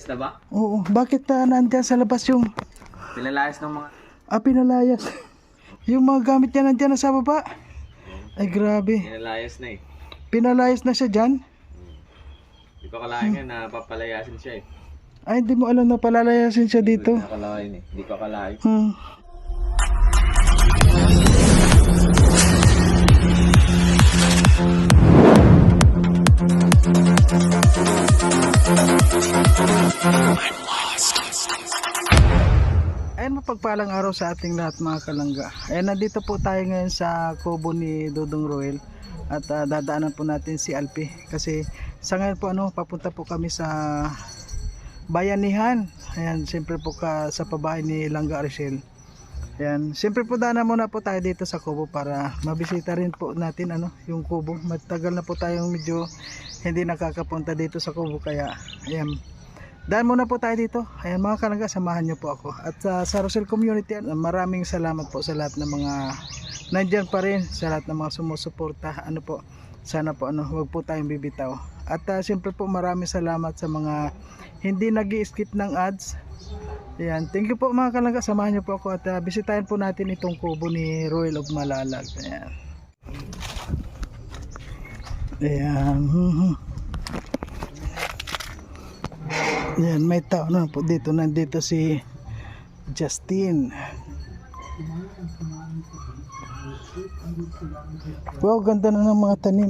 Alis na ba? Oo, bakit nandyan sa labas yung... Pinalayas ng mga... pinalayas. Yung mga gamit niya nandyan na sa baba. Ay, grabe. Pinalayas na eh. Pinalayas na siya dyan. Hindi ko akalain nga na papalayasin siya eh. Ay, hindi mo alam na palalayasin siya dito. Hindi ko akalain eh. Hindi ko akalain. Ayan, mapagpalang araw sa ating lahat mga kalangga. Ayan, nandito po tayo ngayon sa kubo ni Dodong Roel. At dadaanan po natin si Alpi. Kasi sa ngayon po papunta po kami sa Bayanihan. Ayan, siyempre po sa pabahay ni Langga Aricel. Ayan, siyempre po daanan muna po tayo dito sa kubo para mabisita rin po natin yung kubo. Matagal na po tayong medyo hindi nakakapunta dito sa kubo, kaya ayan, daan muna po tayo dito. Ayan mga kalangga, samahan niyo po ako. At sa Rosel Community, maraming salamat po sa lahat ng mga nandyan pa rin, sa lahat ng mga sumusuporta. Sana po wag po tayong bibitaw. At siyempre po maraming salamat sa mga hindi nag-i-skip ng ads. Ayan, thank you po mga kalangga, samahan niyo po ako at bisitahin po natin itong kubo ni Roel of Malalag. Ayan. Ayan. Ayan, may tao na po dito. Nandito si Justin. Wow, ganda na ng mga tanim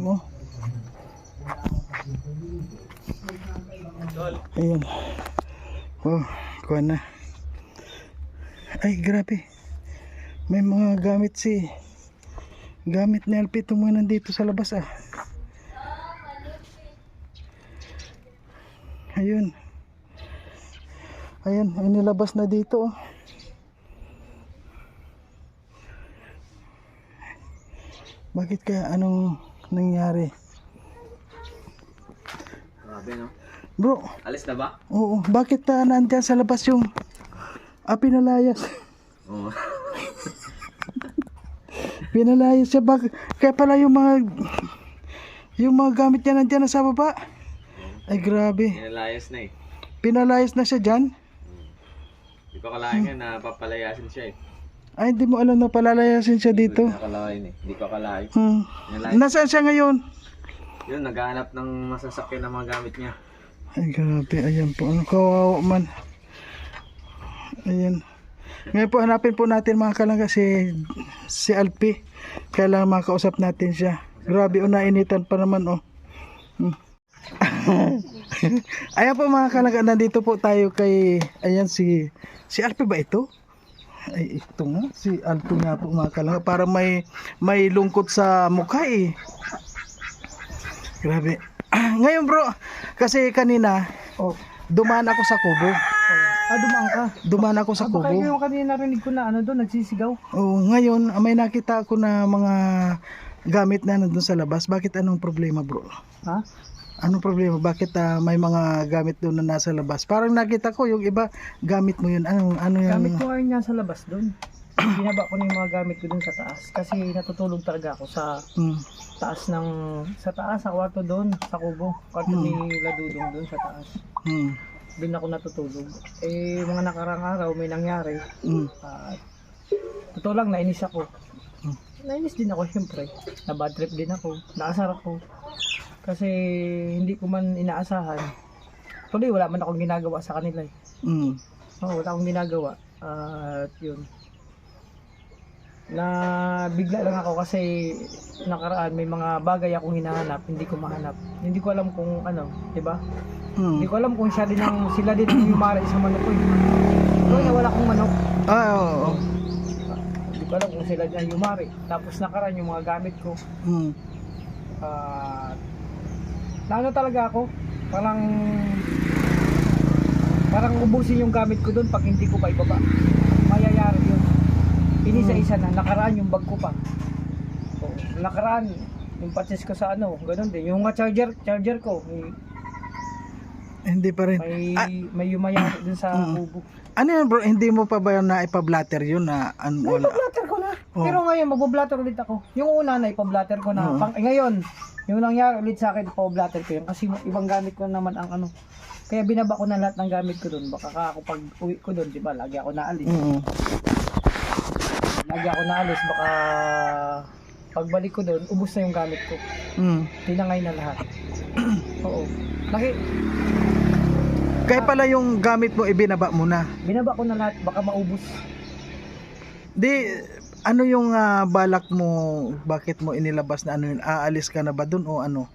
Ayan. Wow, kuha na. Ay, grabe. May mga gamit ni Alpi. Itong mga nandito sa labas Ayun. Ayan, ay nilabas na dito Bakit kaya? Anong nangyari? Grabe no? Bro, Alis na ba? oo, bakit nandyan sa labas yung pinalayas? Oo. Pinalayas siya. Kaya pala yung mga gamit niya nandyan na sa baba. Ay, grabe. Pinalayas na eh. Pinalayas na siya dyan. Hindi ko akalain nga na papalayasin siya eh. Ay, hindi mo alam na palalayasin siya dito. Hindi ko akalain eh. Hindi ko akalain. Nasaan siya ngayon? Yun, naghahanap ng masasakyan ng mga gamit niya. Ay, grabe. Ayan po. Kawawa man. Ayan. Ngayon po, hanapin po natin mga kalangga si Alpi. Kailangan makausap natin siya. Grabe, nainitan pa naman Ayan po mga kalangga, nandito po tayo kay, ayan si Alpi ba ito? Ay, ito nga, si Alpi nga po mga kalangga. Para may lungkot sa mukha Grabe. Ngayon bro, kasi kanina dumaan ako sa kubo. Dumaan ka? Dumaan ako sa kubo. Baka yung kanina narinig ko na doon, nagsisigaw. Ngayon may nakita ako na mga gamit na nandun sa labas. Bakit, anong problema bro? Ha? Anong problema? Bakit may mga gamit doon na nasa labas? Parang nakita ko yung iba, gamit mo yun. Ano yung... Gamit ko ngayon nga sa labas doon. Binaba ko na yung mga gamit ko doon sa taas. Kasi natutulog talaga ako sa taas sa kwarto doon, sa kubo. Kwarto ni Ladudong doon sa taas. Doon ako natutulog. Mga nakarang araw may nangyari. Totoo lang, nainis ako. Nainis din ako siyempre. Na bad trip din ako. Naasar ako. Kasi hindi ko man inaasahan. Tuloy, wala man akong ginagawa sa kanila wala akong ginagawa. At yun. Bigla lang ako kasi nakaraan may mga bagay akong hinahanap, hindi ko mahanap. Hindi ko alam kung di ba? Hindi ko alam kung sila din ang yumari sa manok ko. Kaya wala akong manok. Hindi ko alam kung sila din ang yumari. Tapos nakaraan yung mga gamit ko. Talaga ako. Parang ubusin yung gamit ko doon pag hindi ko pa ibaba. Mayayari yun. Inisa-isa na, nakaraan yung bag ko pa. Nakaraan, yung patches ko sa ganun din. Yung charger ko, hindi pa rin. May yumayari dun sa kubo. Ano yan bro, hindi mo pa ba na ipablatter yun na wala? Ipablatter ko na. Pero ngayon, magbablatter ulit ako. Yung una na, ipablatter ko na. Ngayon, yung nangyari ulit sa akin, ipablatter ko yun. Kasi ibang gamit ko naman ang Kaya binaba ko na lahat ng gamit ko doon. Baka ako pag uwi ko doon, di ba, lagi ako naalis. Lagi ako naalis, baka pagbalik ko doon, ubos na yung gamit ko. Tinangay na lahat. Oo. Kaya pala yung gamit mo ibinaba mo na. Binaba ko na lahat, baka maubos. Di, ano yung balak mo, bakit mo inilabas na ano yun? Aalis ka na ba dun o ano?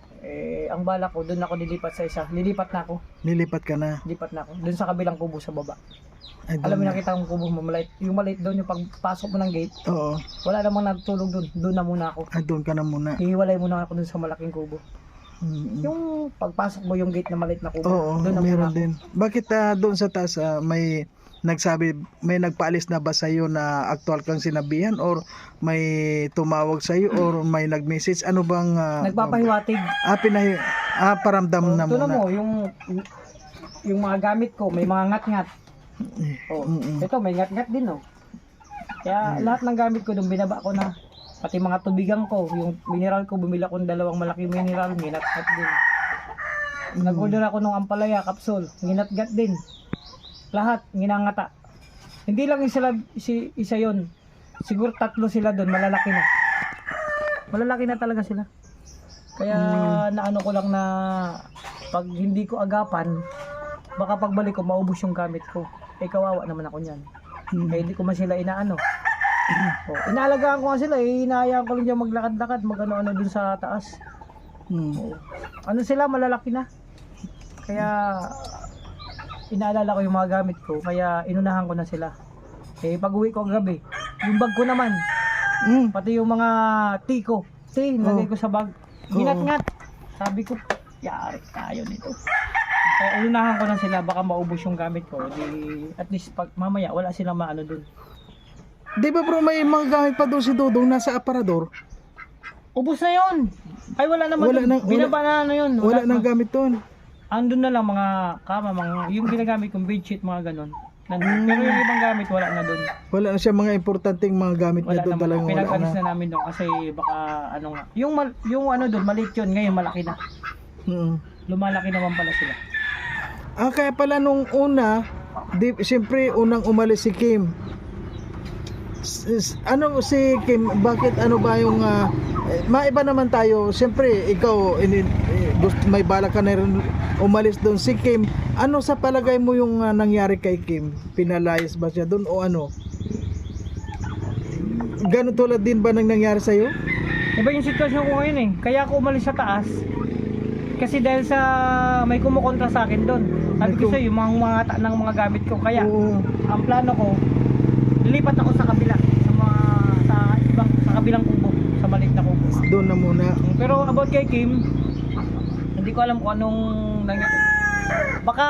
Ang balak ko, doon ako lilipat sa isa. Lilipat na ako. Nilipat ka na? Lipat na ako. Doon sa kabilang kubo sa baba. Ay, Alam mo, doon na. nakita kong kubo mo, maliit. Yung maliit doon, yung pagpasok mo ng gate, Oo. wala namang natutulog doon. Doon na muna ako. Ay, doon ka na muna. Hihiwalay muna ako doon sa malaking kubo. Yung pagpasok mo yung gate na maliit na kubo, Oo, doon na muna meron ako. din. Bakit doon sa taas may nagsabi, may nagpaalis na ba sa'yo na actual kang sinabihan or may tumawag sa'yo or may nag-message? Ano bang... Nagpapahiwatig. Paramdam na Ito na muna. mo, yung mga gamit ko, may mga ngat-ngat. Oh, ito, may ngat-ngat din, oh. Kaya lahat ng gamit ko doon, binaba ko na. Pati mga tubigan ko, yung mineral ko, bumila ko ng 2 malaking mineral, ginat-gat din. Nag-order ako ng ampalaya, capsule, ginat-gat din. Lahat, ginangata. Hindi lang isa yon. Siguro 3 sila doon, malalaki na. Malalaki na talaga sila. Kaya naano ko lang na pag hindi ko agapan, baka pagbalik ko, maubos yung gamit ko. Kawawa naman ako niyan. Kaya hindi ko man sila inaano. Inaalagaan ko nga sila, hinahayaan ko lang dyan maglakad-lakad, magano-ano dun sa taas. Ano sila, malalaki na. Kaya inaalala ko yung mga gamit ko, kaya inunahan ko na sila. Pag uwi ko gabi, yung bag ko naman, pati yung mga tea ko, nilagay ko sa bag, ginat-ngat. Sabi ko, yari tayo nito. Kaya inunahan ko na sila, baka maubos yung gamit ko. At least pag mamaya, wala silang maano dun. Di ba bro, may mga gamit pa doon si Dodong nasa aparador? Ubus na yun. Ay wala naman. Binaba na ano yun. Wala nang gamit doon. Andun na lang mga kama, yung ginagamit kong bedsheet, mga ganon. Pero yung ibang gamit, wala na doon. Wala na siya mga importanteng mga gamit Wala na doon na, talagang wala pinag-alis na. na namin doon kasi baka ano nga. Yung ano doon, maliit yun, ngayon malaki na. Lumalaki naman pala sila. Kaya pala nung una, siyempre unang umalis si Kim. Ano si Kim, bakit ano ba yung maiba naman tayo, siyempre ikaw may balak ka na rin umalis doon. Si Kim, ano sa palagay mo yung nangyari kay Kim? Pinalayas ba siya doon o ano? Ganun tulad din ba nang nangyari sa'yo? Iba yung sitwasyon ko ngayon eh. Kaya ako umalis sa taas. Kasi dahil sa may kumukontra sa akin doon. Sabi ko sa'yo, yung mga ng mga gamit ko. Kaya ang plano ko, lilipat ako sa kabila, sa kabilang kubo, sa maliit na kubo. Doon na muna. Pero about kay Kim, hindi ko alam kung anong nangyari. Baka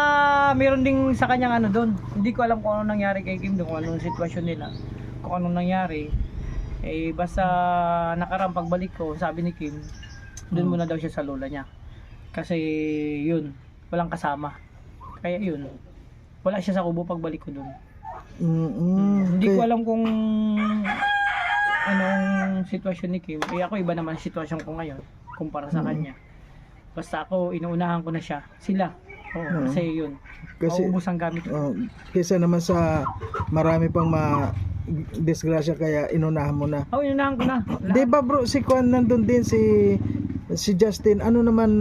mayroon ding sa kanyang ano doon. Hindi ko alam kung anong nangyari kay Kim doon, kung anong sitwasyon nila. Kung anong nangyari. Basta nakarang pagbalik ko, sabi ni Kim, doon muna daw siya sa lola niya. Kasi yun, walang kasama. Kaya yun, wala siya sa kubo pagbalik ko doon. Hindi ko alam kung anong sitwasyon ni Kim. Ako iba naman sitwasyon ko ngayon kumpara sa kanya. Basta ako inuunahan ko na sila. Kasi yun, maubos ang gamit ko. Kesa naman sa marami pang disgrasya, kaya inunahan mo na. Inunahan ko na. Di ba bro, si Kwan nandun din, si Justin, ano naman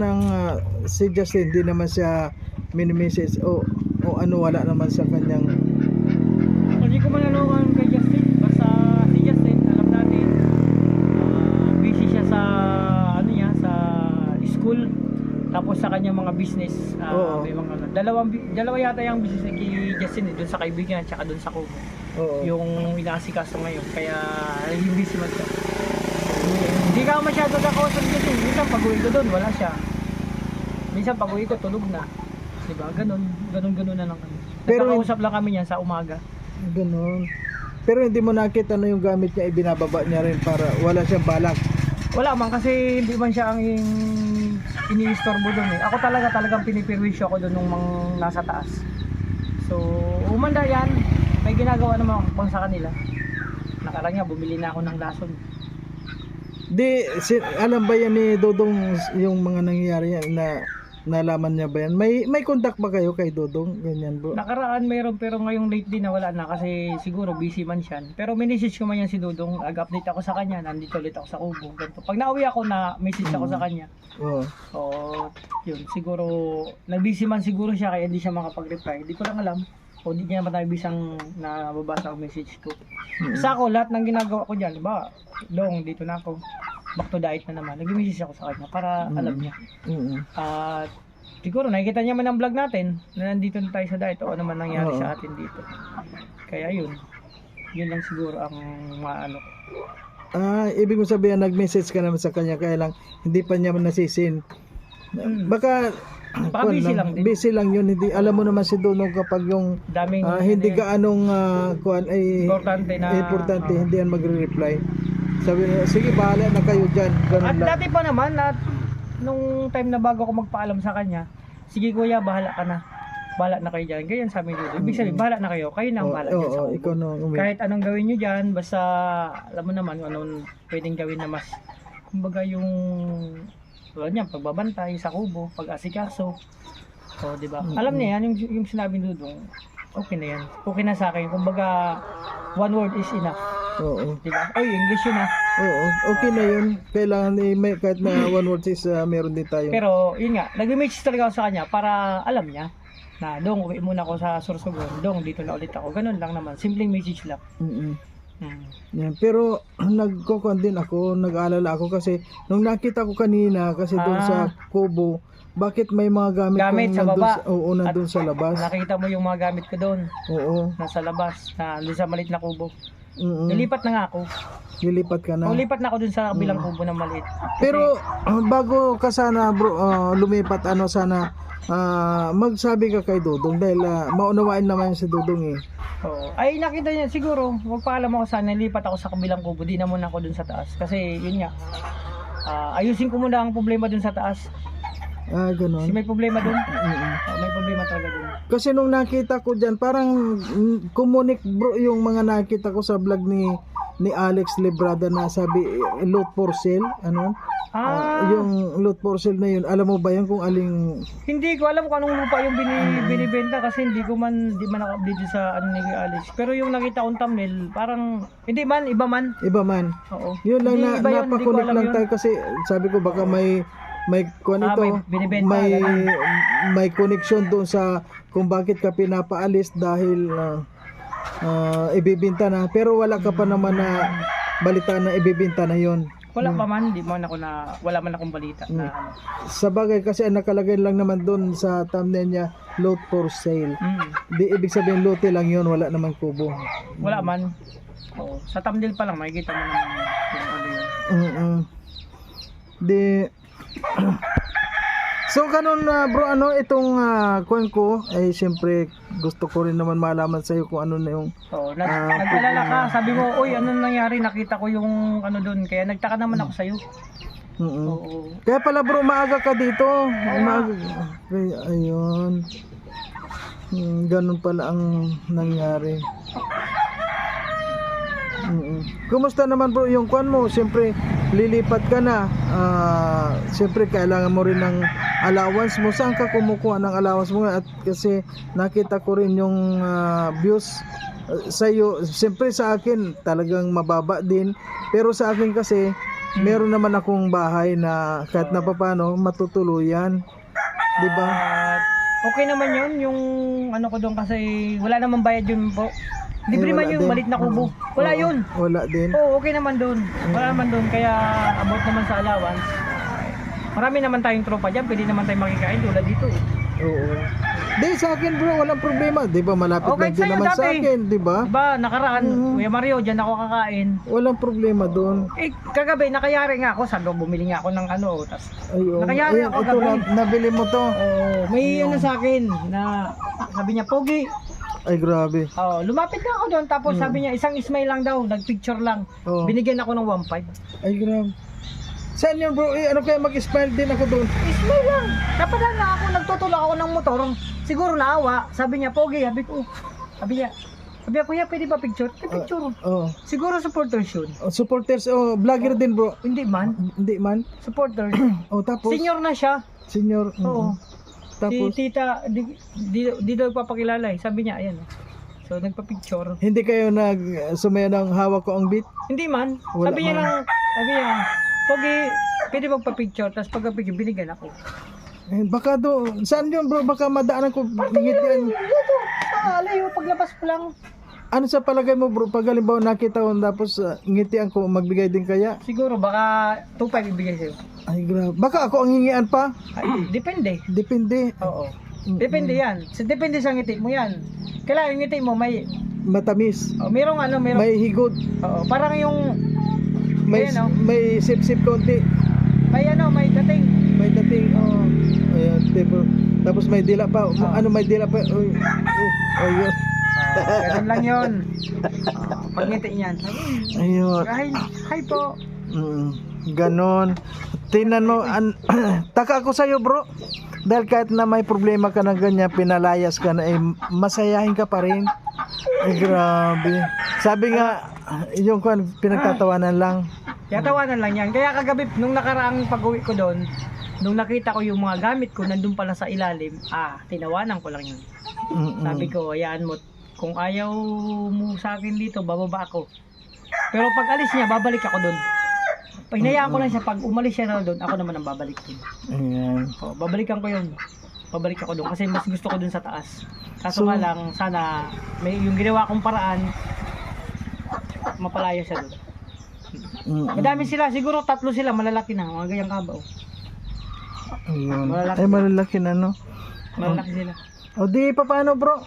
si Justin, di naman siya mini-message o ano, wala naman sa kanyang. Hindi ko manalungan kay Justin. Basta si Justin, alam natin, busy siya sa sa school. Tapos sa kanyang mga business, may mga dalawa yata yung business ni Justin, doon sa kaibigan at saka doon sa kubo. Yung inaasikaso ngayon, kaya yung busy man siya. Hindi ka masyado kakausap Justin. Minsan pag-uwi ko doon, wala siya. Minsan pag-uwi ko, tulog na. Diba? Ganun na lang kami. Nagkakausap lang kami niyan sa umaga. Ganun. Pero hindi mo nakita ano yung gamit niya, ibinababa niya rin para wala siyang balak. Wala man, kasi hindi man siya ang ini-istorbo doon eh. Ako talagang pinipirwisyo ako doon nung mga nasa taas. So, umanda yan, may ginagawa naman ako sa kanila. Nakarang nga, bumili na ako ng lason. Alam ba yan ni Dodong yung mga nangyayari yan na nalaman niya ba yan? May contact ba kayo kay Dodong? Ganyan bro. Nakaraan mayroon pero ngayong lately na wala na kasi siguro busy man siya. Pero minessage ko man yan si Dudong, nag-update ako sa kanya, nandito ulit ako sa Kubo. Ganito. Pag nauwi ako na message ako sa kanya. Oo. So, yun, siguro nag-busy man siguro siya kaya hindi siya makapag-reply. Hindi ko lang alam. O hindi niya naman tayo bisang nababasa ang message ko. Sa ako, lahat ng ginagawa ko dyan, ba, Dong, dito na ako. Back to diet na naman. Nag-message ako sa kanya para alam niya. At siguro nakikita niya man ang vlog natin na nandito na tayo sa diet o ano man nangyari sa atin dito. Kaya yun. Yun lang siguro ang maano. Ibig mo sabihin nag-message ka naman sa kanya kaya lang hindi pa niya nasisin. Baka busy lang din. Busy lang yun. Hindi, alam mo naman si Dodong kapag yung Daming hindi gaanong ay importante na hindi yan magre-reply. Sabi niya, sige bahala na kayo dyan. Ganun at lang. dati pa naman at nung time na bago ako magpaalam sa kanya, sige kuya bahala ka na. Bahala na kayo dyan. Ganyan sabi niyo. Ibig sabihin bahala na kayo. Kayo na ang bahala dyan sa Kubo. Ikaw no, Kahit anong gawin nyo dyan, basta alam mo naman kung anong pwedeng gawin na mas kumbaga yung tulad niya, pagbabantay sa Kubo, pag-asikaso. So, di ba? Alam niya yan, yung sinabi ni Dudong, okay na yan. Okay na sa akin. Kumbaga, one word is enough. Oo. Di ba? Oy, English yun Oo, okay na yun. Kailangan may kahit na one word is meron din tayo. Pero, yun nga, nag-message talaga ako sa kanya para alam niya na, Dong, uwi muna ako sa Sorsogon. Dong, dito na ulit ako. Ganun lang naman. Simpleng message lang. Yan. Pero nagkukuhan din ako, nag-aalala ako kasi nung nakita ko kanina kasi doon sa Kubo, bakit may mga gamit sa baba. Nandun sa labas. Nakita mo yung mga gamit ko doon. Oo. Nasa labas, doon sa maliit na kubo. Nilipat na nga ako. Lilipat ka na. Lipat na ako doon sa kabilang kubo na maliit. Pero bago ka sana bro, lumipat sana magsabi ka kay Dodong dahil maunawain naman si Dodong eh. Oo. Ay nakita niya siguro, magpaalam ako sana, nilipat ako sa kabilang kubo, di na muna ako doon sa taas. Kasi yun nga, ayusin ko muna ang problema doon sa taas. Ganun. Kasi may problema doon. May problema talaga doon. Kasi nung nakita ko diyan, parang kumunik bro yung mga nakita ko sa vlog ni Alex Librada na sabi loot for sale, ano? Yung loot for sale na yun, alam mo ba yan kung aling... Hindi ko alam kung anong lupa yung binibenta kasi di man naka-update sa ano ni Alex. Pero yung nakita kong thumbnail, parang hindi man, iba man. Iba man. Oo. Yun lang Hindi, iba yun, napakunik hindi ko alam lang yun. tayo kasi sabi ko baka may kuan ito, may binibenta, ganun. may connection doon sa kung bakit ka pinapaalis dahil ibibenta na, pero wala ka pa naman na balita na ibibenta na yon. Wala pa man, wala man akong balita na ano. Sa bagay kasi ang nakalagay lang naman doon sa thumbnail niya, loot for sale. Di ibig sabihin lote lang yon, wala namang kubo. Wala man. Oo. Sa thumbnail pa lang makikita mo naman yung ano yun. Di So ganun bro, itong kuwan ko ay siyempre gusto ko rin naman malaman sa iyo kung ano na yung nag-alala ka, sabi mo, "Uy, ano nangyari? Nakita ko yung ano doon." Kaya nagtaka naman ako sa iyo. Oo. Kaya pala bro, maaga ka dito. Maaga. Ayun. Ganun pala ang nangyari. Kumusta naman bro yung kwan mo? Siyempre lilipat ka na. Siyempre kailangan mo rin ng allowance mo. Saan ka kumukuha ng allowance mo? At kasi nakita ko rin yung views sa iyo. Siyempre sa akin talagang mababa din. Pero sa akin kasi meron naman akong bahay na kahit na paano matutuluyan. 'Di ba? Okay naman 'yun, yung ano ko doon kasi wala namang bayad yun po. Libre man yung malit na kubo. Wala yun. Wala din. Oo, okay naman doon. Wala naman doon. Kaya about naman sa allowance. Marami naman tayong tropa dyan. Pwede naman tayong makikain tulad dito. Oo. Di sa akin bro, walang problema. Di ba malapit lang din naman sa akin. Di ba? Diba, nakaraan. Kuya Mario, dyan ako kakain. Walang problema doon. Kagabi, nakayari nga ako. Sabi ko, bumili nga ako ng ano. Tas, nakayari ako ito, gabi. nabili mo to. May ano sa akin na sabi niya, Pogi. Ay grabe. Lumapit na ako doon. Tapos sabi niya, isang smile lang daw. Nagpicture lang. Binigyan ako ng 1.5. Ay grabe. Saan yun bro? Ano kaya mag-smile din ako doon? Smile lang. Napadaan na ako. Nagtutulak ako ng motor. Siguro naawa. Sabi niya, Pogi. Sabi niya, kuya, pwede ba picture? Picture. Siguro supporters yun. Supporters, vlogger din bro. Hindi man. Hindi man. Supporters. Tapos? Senior na siya. Senior. Oo. Tapos, tita, di daw papakilala eh. Sabi niya, ayan. So, nagpa-picture. hindi kayo sumaya ng hawak ko ang beat? Hindi man. Wala Sabi niya man. lang, sabi niya, Pogi, pwede magpa-picture, tapos pagka-picture, binigyan ako. Eh, baka saan yun bro? Baka madaanan ko ngitian. Alayo, paglabas ko lang. Ano sa palagay mo bro? Pag halimbawa nakita ko tapos ngitian ko, magbigay din kaya? Siguro, baka 2.5 ibigay sa'yo. Ay grabe. Baka ako ang hingian pa? Ay, depende. Depende. Oo. Depende yan. Depende sa ngiti mo yan. Kailangan yung ngiti mo may, Matamis. merong May higod. oo, parang yung, May, Ayan, oh. may sip-sip konti. may dating. May dating. Oh. Ayan, tipo. Tapos may dila pa. Ano may dila pa? Uy. Ayun. Ganun lang yun. Pag ngiti niyan. Ayun. Hi po. Ganon. Tingnan mo, taka ako sa'yo bro. Dahil kahit na may problema ka na ganyan, pinalayas ka na, masayahin ka pa rin. Ay grabe. Sabi nga, yung pinagtatawanan lang. Tawanan lang yan. Kaya kagabi, nung nakaraang pag-uwi ko doon, nung nakita ko yung mga gamit ko, nandun pala sa ilalim, tinawanan ko lang yun. Sabi ko, hayaan mo, kung ayaw mo sa akin dito, bababa ako. Pero pag alis niya, babalik ako doon. Hinayaan ko lang siya, pag umalis siya na doon, ako naman ang babalik doon. Ayan. O, babalikan ko yun. Babalik ako doon kasi mas gusto ko doon sa taas. Kaso nga lang, sana may yung ginawa kong paraan, mapalayo siya doon. Madami sila, siguro 3 sila, malalaki na, mga ganyang kabaw. Ayun. Malalaki. Ay malalaki na no. Malalaki sila. O di pa paano bro?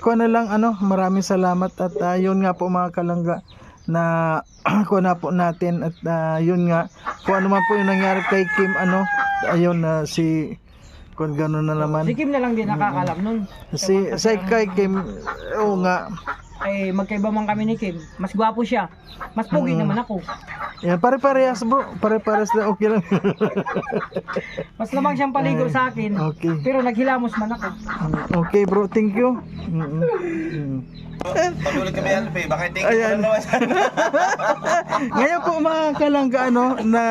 Kuha na lang maraming salamat at yun nga po mga kalangga na kuha na po natin at yun nga kung ano man po yung nangyari kay Kim ayun si kung gano'n na naman. Si Kim na lang din nakakalam nun. Si kay Kim, oo nga. Ay magkaiba man kami ni Kim. Mas gwapo siya. Mas pogi naman ako. Yan, pare-parehas bro. Pare-parehas na okay lang. Mas lamang siyang paligo sa akin. Okay. Pero naghilamos man ako. Okay bro, thank you. Pag-ulit kami Alpe, baka tingin Ayan. ko naman siya. Ngayon po mga kalangga na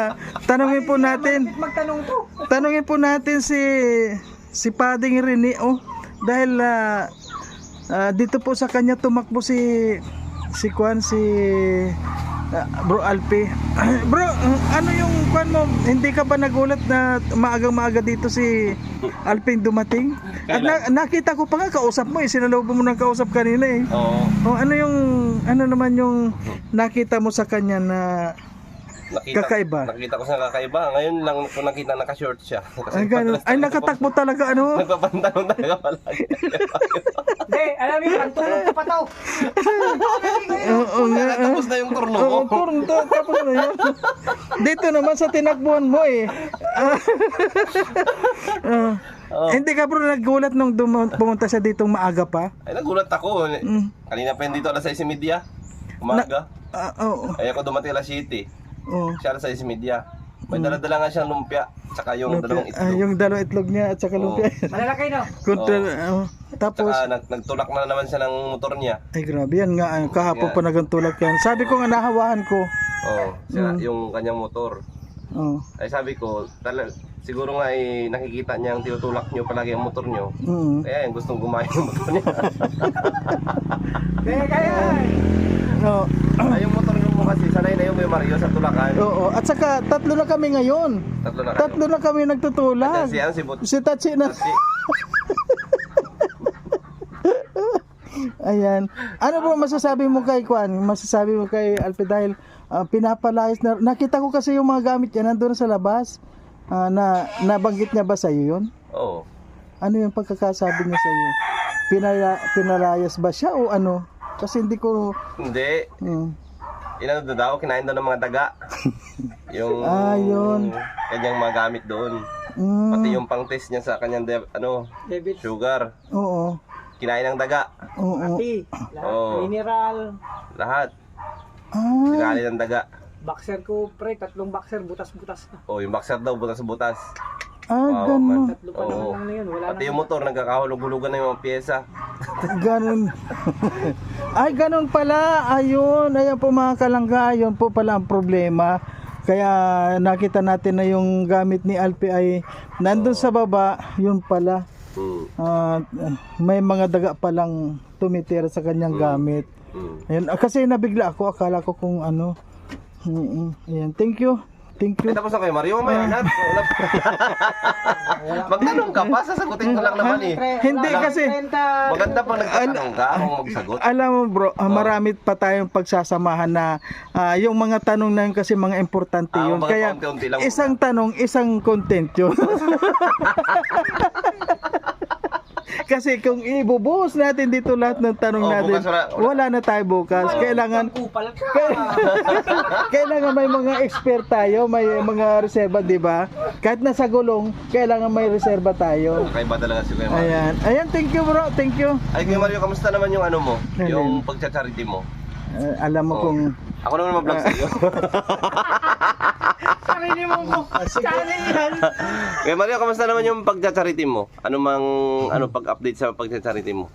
tanungin po natin. Magtanong to. Tanungin po natin si Pading Rene dahil dito po sa kanya tumakbo si Bro Alpe. Bro, ano yung kwan mo? Hindi ka ba nagulat na maagang-maaga dito si Alpe dumating? At nakita ko pa nga kausap mo sinalubong mo ng kausap kanina Oo. Ano naman yung nakita mo sa kanya na kakaiba? Nakita ko sa kakaiba. Ngayon lang ko nakita naka-short siya. Ay, ganun. Ay, nakatakbo talaga Nagpapantalon talaga palagi. Hindi, alam mo, ang tulog ko pa to. Oo nga. Tapos na yung turno Oo, ko. tapos na yun. Dito naman sa tinakbuhan mo Hindi ka bro nagulat nung pumunta siya dito maaga pa? Ay, nagulat ako. Kanina pa yun dito alas 6:30. Umaga. Oo. Ay, ako dumating alas 7. Siya alas 6:30. May dala-dala nga siyang lumpia. Tsaka yung dalawang itlog. Yung dalawang itlog niya at saka lumpia. Malalaki no? Tapos Tsaka nagtulak na naman siya ng motor niya. ay grabe yan nga kahapon pa nagantulak yan. Sabi ko nga nahawahan ko. Yung kanyang motor. Ay sabi ko, siguro nga nakikita niya ang tinutulak niyo palagi ang motor niyo. Kaya yung gustong gumaya yung motor niya. Kaya. Ay yung motor niyo mo kasi sanay na yung may Mario sa tulakan. Oo, at saka 3 na kami ngayon. 3 na kayo. 3 na kami nagtutulak. Si Tachi na. Ayan. Ano bro masasabi mo kay Kwan? Masasabi mo kay Alpe dahil pinapalayas na. Nakita ko kasi yung mga gamit niya nandoon sa labas. Nabanggit niya ba sa iyo 'yon? Oo. Ano yung pagkakasabi niya sa iyo? Pinalayas ba siya o ano? Kasi hindi ko Hindi. Inano daw, kinain daw ng mga daga. Yung yun. kanyang mga gamit doon. Pati yung pang-test niya sa kanyang David. sugar. Oo. Kinain ng daga. Oo. Lahat. Mineral. Lahat. Kinain ng daga. Boxer ko, pre. 3 boxer. Butas-butas na. Yung boxer daw, butas-butas. Ganun. 3 pa naman lang na yun. Wala Pati na. yung motor, nagkakahulog-hulugan na yung mga pyesa. Ganun. Ay, ganun pala. Ayun. Ayan po mga kalangga. Ayun po pala ang problema. Kaya nakita natin na yung gamit ni Alpi ay nandun sa baba, yun pala. May mga daga palang tumitira sa kanyang gamit. Ayun, kasi nabigla ako, akala ko kung ano. Ayan, thank you. Thank you. Tapos na kayo, Mario. May anak. Magtanong ka pa, sasagutin ko lang naman eh. Hindi kasi Maganda pang nagtatanong ka kung magsagot. alam mo bro, marami pa tayong pagsasamahan na yung mga tanong na yun kasi mga importante yun. Mga Kaya paunti-unti lang isang tanong, isang content yun. Kasi kung ibubuhos natin dito lahat ng tanong natin, bukas wala na tayo bukas. Kailangan Kupal ka. kailangan may mga expert tayo, may mga reserba, di ba? Kahit nasa gulong, kailangan may reserba tayo. Kakaiba talaga si Kuya Mario. Ayan. Ayan, thank you bro. Thank you. Ay, Kuya Mario, kamusta naman yung ano mo? Ano Yung yun? pagcha-charity mo? Alam mo kung Ako naman mag-vlog sa iyo. Sarili mo mo. Channel yan. Kuya Mario, kamusta naman yung pagcha-charity mo? Ano pag-update sa pagcha-charity mo?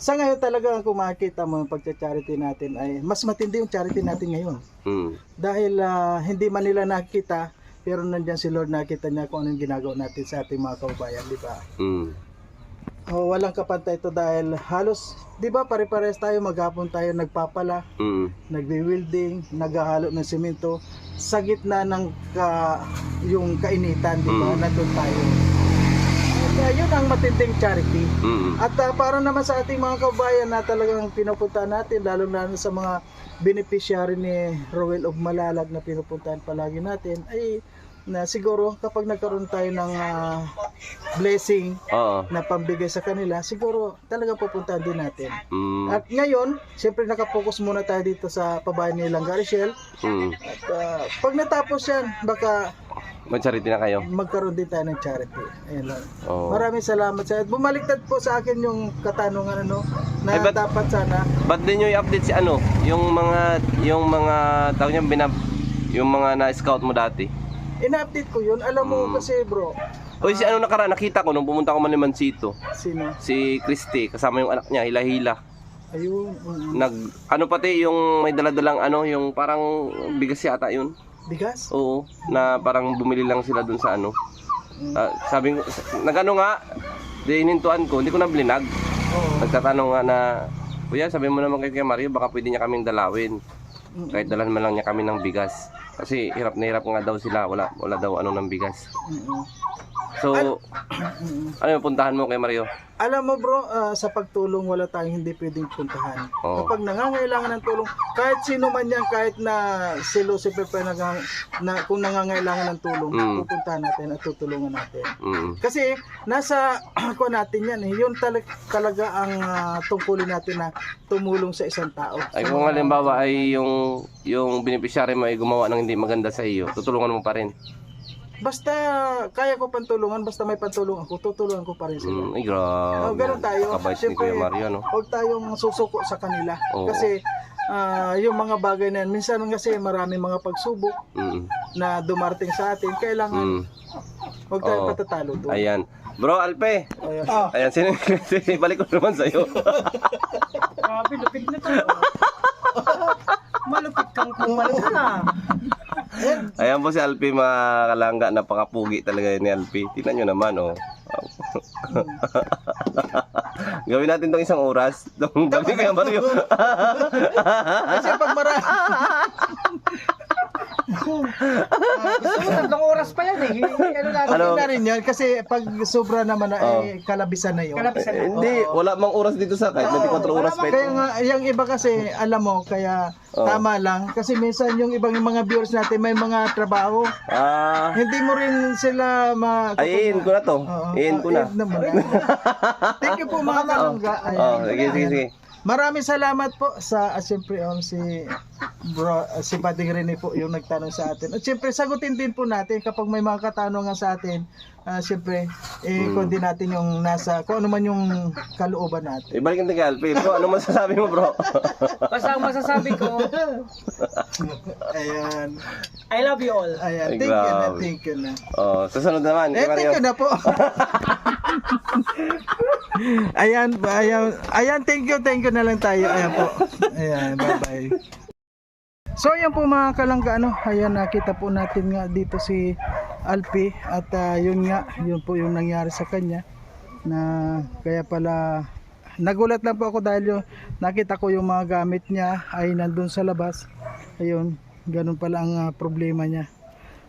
sa ngayon talaga kung makikita mo yung pagcha-charity natin ay mas matindi yung charity natin ngayon. Dahil hindi man nila nakita pero nandiyan si Lord, nakita niya kung anong ginagawa natin sa ating mga kababayan, di ba? Walang kapantay ito dahil halos, di ba, pare-pares tayo, maghapon tayo nagpapala, nagwi-welding, naghahalo ng simento, sa gitna ng yung kainitan, di ba, nandun tayo. Kaya yun ang matinding charity. At para naman sa ating mga kababayan na talagang pinupuntahan natin, lalo na sa mga beneficiary ni Roel of Malalag na pinupuntahan palagi natin, ay na siguro kapag nagkaroon tayo ng blessing na pambigay sa kanila, siguro talagang pupuntahan din natin. At ngayon, siyempre nakapokus muna tayo dito sa pabayan ni Langga Richelle. At pag natapos yan, baka mag-charity na kayo? Magkaroon din tayo ng charity. Ayun lang. Maraming salamat sa bumaliktad po sa akin yung katanungan na dapat sana. Ba't din nyo i-update si yung mga tawag niya, yung mga na-scout mo dati? Ina-update ko yun. Alam mo kasi bro. Oy, si nakita ko nung pumunta ko man ni Mansito. Sino? Si Christy, kasama yung anak niya, hila-hila. Ayun. Pati yung may daladalang yung parang bigas yata yun. Bigas? Oo, na parang bumili lang sila dun sa sabi ko, nga, hinintuan ko, hindi ko na blinag. Nagtatanong nga na, kuya, sabi mo naman kay Mario, baka pwede niya kaming dalawin. Kahit dalan man lang niya kami ng bigas. Kasi hirap na hirap nga daw sila, wala daw ng bigas. So, ano yung puntahan mo kay Mario? Alam mo bro, sa pagtulong wala tayong hindi pwedeng puntahan. Kapag nangangailangan ng tulong, kahit sino man yan, kahit na si Lucifer pa kung nangangailangan ng tulong, pupuntahan natin at tutulungan natin. Kasi nasa ako natin yan, yun talaga ang tungkulin natin na tumulong sa isang tao. Ay kung halimbawa ay yung beneficiary mo ay gumawa ng hindi maganda sa iyo, tutulungan mo pa rin. Basta kaya ko pantulungan, basta may pantulong ako, tutulungan ko pa rin sila. Ay grabe. Ganun tayo. Kabait ni Kuya Mario, no? Huwag tayong susuko sa kanila. Kasi yung mga bagay na yan, minsan kasi maraming mga pagsubok na dumarating sa atin, kailangan huwag tayong patatalo doon. Ayan. Bro, Alpe. Ayan, balik ko naman sa'yo. Grabe, lupit na to. Malupit kang kupal ka na. Ayan po si Alpi, mga kalangga, napakapugi talaga ni Alpi. Tingnan nyo naman, Gawin natin tong 1 oras. Itong gabi kaya Mario. Kasi pag Tatlong oras pa yan eh. Ano na rin yan, kasi pag sobra naman ay kalabisan na yun. Hindi, wala mang oras dito sa kahit 24 oras pa ito. Kaya nga, yung iba kasi, alam mo, kaya tama lang. Kasi minsan yung ibang mga viewers natin may mga trabaho. Hindi mo rin sila Ay, in ko na to. In ko na. Thank you po mga kalangga. Sige. Maraming salamat po sa siyempre si Bading Rene po yung nagtanong sa atin. At siyempre sagutin din po natin kapag may mga katanungan sa atin. Siyempre kundi natin yung kung ano man yung kalooban natin. Ibalik natin kay Alpi. Bro, ano masasabi mo, bro? Basta ang masasabi ko, ayan. I love you all. Ayan, thank you na. Susunod naman. Thank you na po. Ayan, thank you na lang tayo. Ayan po. Ayan, bye-bye. So ayan po mga kalangga, ano, ayan nakita po natin nga dito si Alpi at yun nga, yun po yung nangyari sa kanya na kaya pala nagulat lang po ako dahil yung nakita ko yung mga gamit niya ay nandun sa labas. Ayun, ganun pala ang problema niya.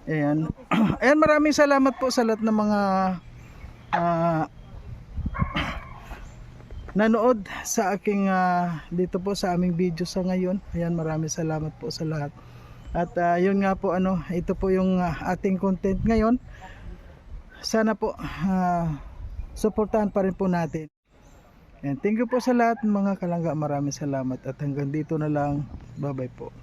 Ayan. Ayan, maraming salamat po sa lahat ng mga nanood sa aking dito po sa aming video sa ngayon. Ayan, maraming salamat po sa lahat. At yun nga po, ano, ito po yung ating content ngayon. Sana po suportahan pa rin po natin. Ayan, thank you po sa lahat mga kalangga. Maraming salamat at hanggang dito na lang. Bye bye po.